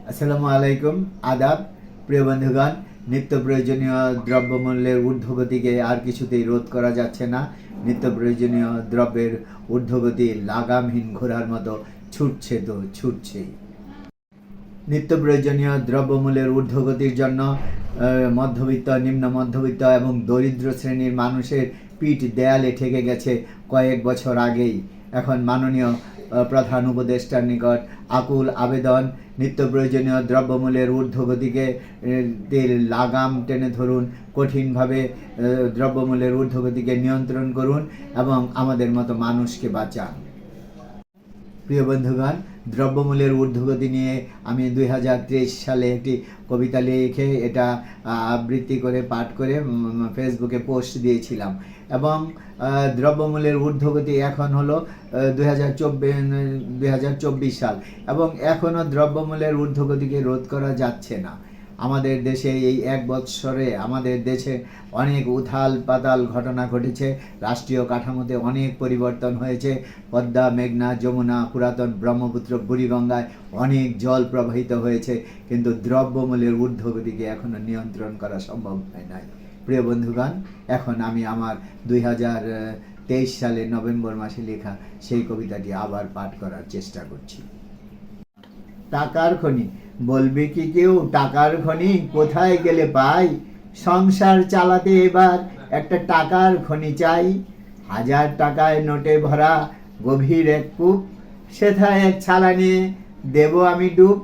আসসালামু আলাইকুম, আদাব। প্রিয় বন্ধুগণ, নিত্য প্রয়োজনীয় দ্রব্যমূল্যের ঊর্ধ্বগতিকে আর কিছুতেই রোধ করা যাচ্ছে না। নিত্য প্রয়োজনীয় দ্রব্যের ঊর্ধ্বগতি লাগামহীন ঘোড়ার মতো ছুটছে তো ছুটছেই। নিত্য প্রয়োজনীয় দ্রব্যমূল্যের ঊর্ধ্বগতির জন্য মধ্যবিত্ত, নিম্ন মধ্যবিত্ত এবং দরিদ্র শ্রেণীর মানুষের পিঠ দেয়ালে ঠেকে গেছে কয়েক বছর আগেই। এখন মাননীয় প্রধান উপদেষ্টার নিকট আকুল আবেদন, নিত্য প্রয়োজনীয় দ্রব্যমূল্যের ঊর্ধ্বগতিকে লাগাম টেনে ধরুন, কঠিনভাবে দ্রব্যমূল্যের ঊর্ধ্বগতিকে নিয়ন্ত্রণ করুন এবং আমাদের মতো মানুষকে বাঁচান। প্রিয় বন্ধুগণ, দ্রব্যমূল্যের ঊর্ধ্বগতি নিয়ে আমি 2023 সালে একটি কবিতা লিখে এটা আবৃত্তি করে পাঠ করে ফেসবুকে পোস্ট দিয়েছিলাম এবং দ্রব্যমূল্যের ঊর্ধ্বগতি এখন হলো 2024 সাল এবং এখনও দ্রব্যমূল্যের ঊর্ধ্বগতিকে রোধ করা যাচ্ছে না। আমাদের দেশে এই এক বৎসরে আমাদের দেশে অনেক উথাল পাতাল ঘটনা ঘটেছে। রাষ্ট্রীয় কাঠামোতে অনেক পরিবর্তন হয়েছে। পদ্মা, মেঘনা, যমুনা, পুরাতন ব্রহ্মপুত্র, বুড়িগঙ্গায় অনেক জল প্রবাহিত হয়েছে, কিন্তু দ্রব্যমূল্যের ঊর্ধ্বগতিকে এখনও নিয়ন্ত্রণ করা সম্ভব হয় নাই। প্রিয় বন্ধুগণ, এখন আমি আমার 2023 সালের নভেম্বর মাসে লেখা সেই কবিতাটি আবার পাঠ করার চেষ্টা করছি। টাকার খনি, বলবে কি কেউ টাকার খনি কোথায় গেলে পাই? সংসার চালাতে এবার একটা টাকার খনি চাই। 1000 টাকায় নোটে ভরা গভীর এক কূপ, সেথায় এক ছালা নিয়ে দেব আমি ডুব।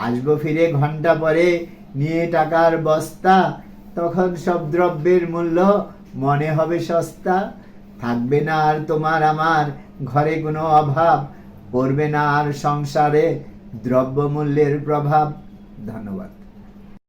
আসবো ফিরে ঘন্টা পরে নিয়ে টাকার বস্তা, তখন সব দ্রব্যের মূল্য মনে হবে সস্তা। থাকবে না আর তোমার আমার ঘরে কোনো অভাব, পড়বে না আর সংসারে দ্রব্যমূল্যের প্রভাব। ধন্যবাদ।